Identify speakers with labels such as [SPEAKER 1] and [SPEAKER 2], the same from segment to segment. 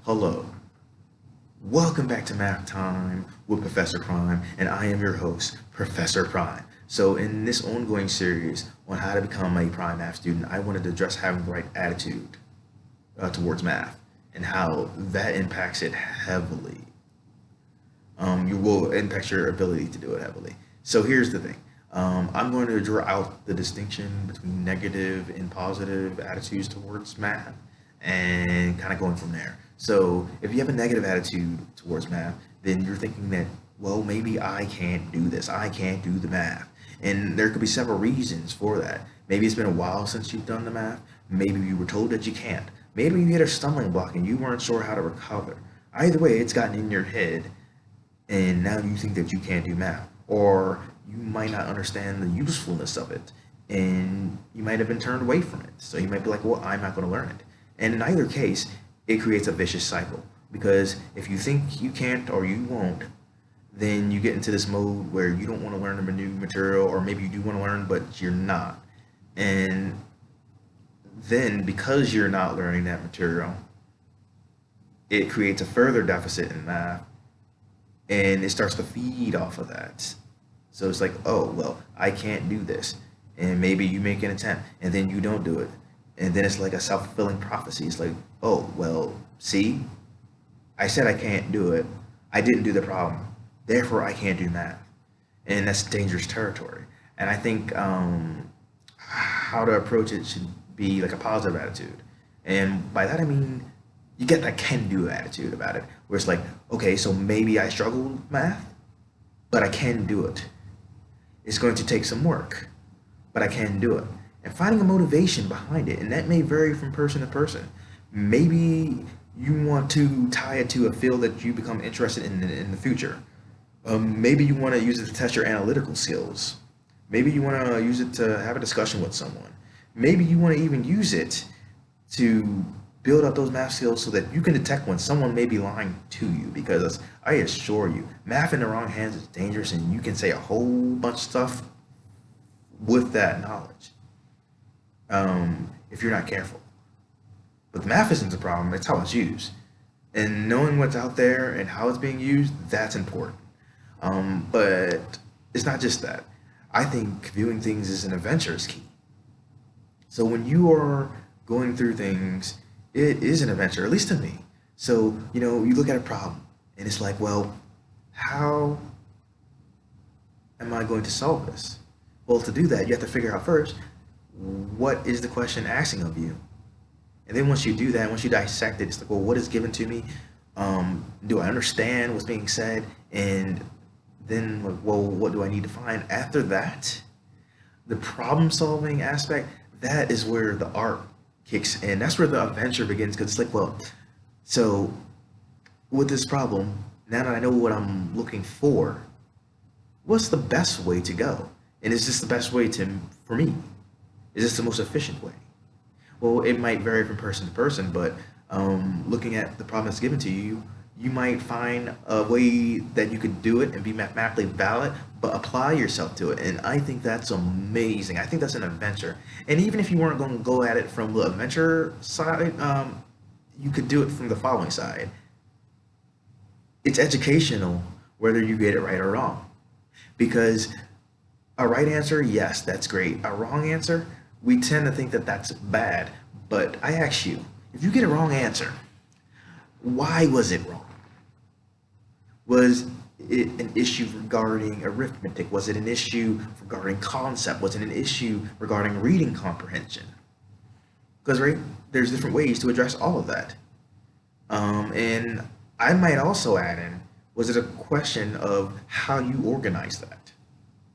[SPEAKER 1] Hello, welcome back to Math Time with Professor Prime, and I am your host, Professor Prime. So, in this ongoing series on how to become a prime math student, I wanted to address having the right attitude towards math and how that impacts it heavily. You will impact your ability to do it heavily. So, here's the thing. I'm going to draw out the distinction between negative and positive attitudes towards math and kind of going from there. So if you have a negative attitude towards math, then you're thinking that, well, maybe I can't do this. I can't do the math. And there could be several reasons for that. Maybe it's been a while since you've done the math. Maybe you were told that you can't. Maybe you hit a stumbling block and you weren't sure how to recover. Either way, it's gotten in your head and now you think that you can't do math. Or you might not understand the usefulness of it and you might have been turned away from it. So you might be like, well, I'm not going to learn it. And in either case, it creates a vicious cycle because if you think you can't or you won't, then you get into this mode where you don't want to learn the new material, or maybe you do want to learn, but you're not. And then because you're not learning that material, it creates a further deficit in math and it starts to feed off of that. So it's like, oh, well, I can't do this. And maybe you make an attempt and then you don't do it. And then it's like a self-fulfilling prophecy. It's like, oh, well, see, I said I can't do it. I didn't do the problem. Therefore, I can't do math. And that's dangerous territory. And I think how to approach it should be like a positive attitude. And by that, I mean, you get that can-do attitude about it, where it's like, okay, so maybe I struggle with math, but I can do it. It's going to take some work, but I can do it. And finding a motivation behind it, and that may vary from person to person. Maybe you want to tie it to a field that you become interested in the future. Maybe you want to use it to test your analytical skills. Maybe you want to use it to have a discussion with someone. Maybe you want to even use it to build up those math skills so that you can detect when someone may be lying to you. Because I assure you, math in the wrong hands is dangerous, and you can say a whole bunch of stuff with that knowledge if you're not careful. But the math isn't the problem, it's how it's used. And knowing what's out there and how it's being used, that's important. But it's not just that. I think viewing things as an adventure is key. So when you are going through things, it is an adventure, at least to me. So, you look at a problem and it's like, well, how am I going to solve this? Well, to do that, you have to figure out first, what is the question asking of you? And then once you do that, once you dissect it, it's like, well, what is given to me? Do I understand what's being said? And then, like, well, what do I need to find? After that, the problem solving aspect, that is where the art kicks in. That's where the adventure begins, because it's like, well, so with this problem, now that I know what I'm looking for, what's the best way to go? And is this the best way for me? Is this the most efficient way? Well, it might vary from person to person, but looking at the problem that's given to you, you might find a way that you could do it and be mathematically valid, but apply yourself to it. And I think that's amazing. I think that's an adventure. And even if you weren't going to go at it from the adventure side, you could do it from the following side. It's educational whether you get it right or wrong. Because a right answer, yes, that's great. A wrong answer, we tend to think that that's bad. But I ask you, if you get a wrong answer, why was it wrong? Was it an issue regarding arithmetic? Was it an issue regarding concept? Was it an issue regarding reading comprehension? Because, right, there's different ways to address all of that. And I might also add in, was it a question of how you organize that?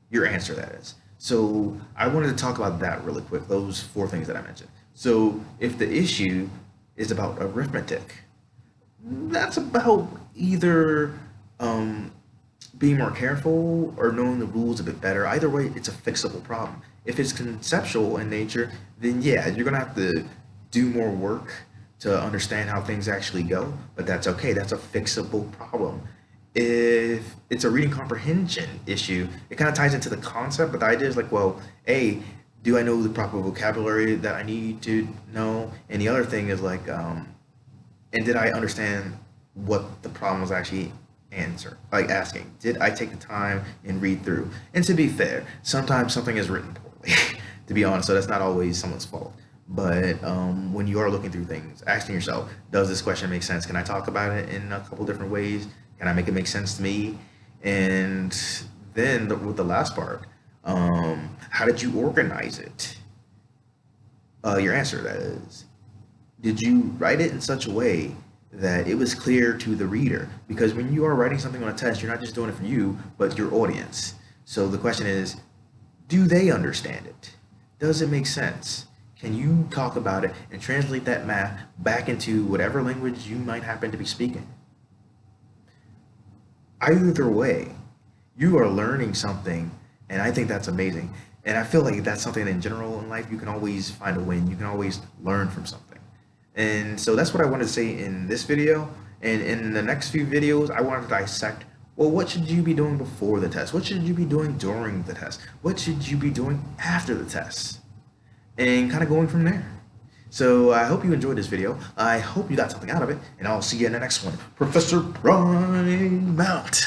[SPEAKER 1] Your answer, that is. So I wanted to talk about that really quick, those four things that I mentioned. So if the issue is about arithmetic, that's about either being more careful or knowing the rules a bit better. Either way, it's a fixable problem. If it's conceptual in nature, then yeah, you're gonna have to do more work to understand how things actually go, but that's okay. That's a fixable problem. If it's a reading comprehension issue, it kind of ties into the concept, but the idea is like, well, A, do I know the proper vocabulary that I need to know? And the other thing is like, And did I understand what the problem was actually asking? Did I take the time and read through? And to be fair, sometimes something is written poorly, to be honest, so that's not always someone's fault. But when you are looking through things, asking yourself, does this question make sense? Can I talk about it in a couple different ways? Can I make it make sense to me? And then with the last part, how did you organize it? Your answer, that is. Did you write it in such a way that it was clear to the reader? Because when you are writing something on a test, you're not just doing it for you, but your audience. So the question is, do they understand it? Does it make sense? Can you talk about it and translate that math back into whatever language you might happen to be speaking? Either way, you are learning something, and I think that's amazing. And I feel like that's something in general in life, you can always find a win. You can always learn from something. And so that's what I wanted to say in this video. And in the next few videos, I wanted to dissect, well, what should you be doing before the test? What should you be doing during the test? What should you be doing after the test? And kind of going from there. So I hope you enjoyed this video. I hope you got something out of it, and I'll see you in the next one. Professor Prime out.